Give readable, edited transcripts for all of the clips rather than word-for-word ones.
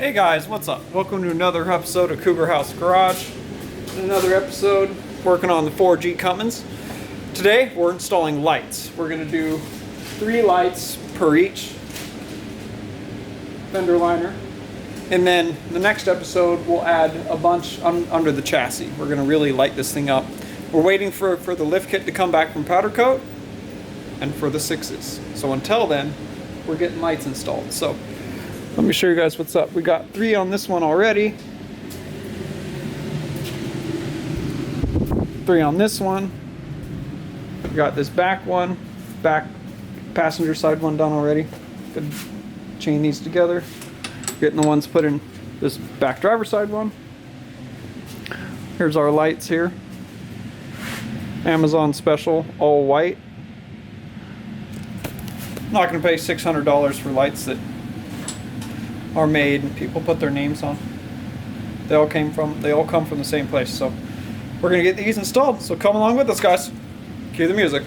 Hey guys, what's up? Welcome to another episode of Cougar House Garage. Another episode working on the 4G Cummins. Today we're installing lights. We're going to do 3 lights per each fender liner. And then the next episode we'll add a bunch under the chassis. We're going to really light this thing up. We're waiting for the lift kit to come back from powder coat and for the 6s. So until then, we're getting lights installed. So let me show you guys what's up. We got 3 on this one already. 3 on this one. We got this back one, back passenger side one done already. Could chain these together. Getting the ones put in this back driver side one. Here's our lights here. Amazon special, all white. I'm not going to pay $600 for lights that are made and people put their names on. They all come from the same place. So we're going to get these installed. So come along with us, guys. Cue the music.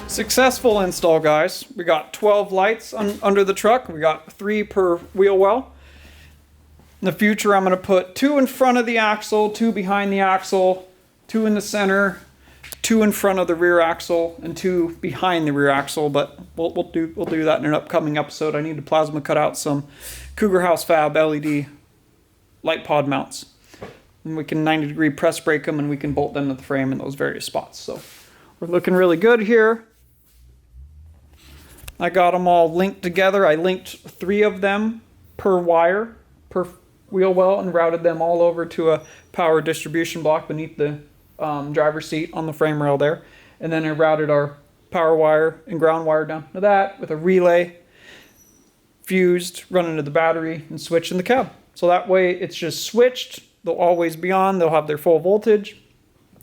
Successful install, guys. We got 12 lights under the truck. We got 3 per wheel well. In the future, I'm going to put 2 in front of the axle, 2 behind the axle, 2 in the center, 2 in front of the rear axle, and 2 behind the rear axle. But we'll do that in an upcoming episode. I need to plasma cut out some Cougar House Fab LED light pod mounts, and we can 90-degree press brake them, and we can bolt them to the frame in those various spots. So we're looking really good here. I got them all linked together. I linked 3 of them per wire, per wheel well, and routed them all over to a power distribution block beneath the driver's seat on the frame rail there. And then I routed our power wire and ground wire down to that with a relay fused, running to the battery, and switched in the cab. So that way it's just switched. They'll always be on. They'll have their full voltage.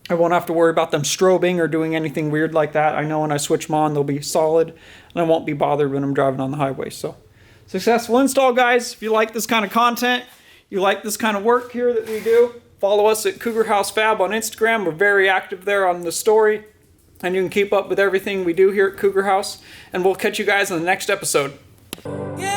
I won't have to worry about them strobing or doing anything weird like that. I know when I switch them on, they'll be solid, and I won't be bothered when I'm driving on the highway. So, successful install, guys. If you like this kind of content, you like this kind of work here that we do, follow us at Cougar House Fab on Instagram. We're very active there on the story, and you can keep up with everything we do here at Cougar House. And we'll catch you guys in the next episode. Yeah.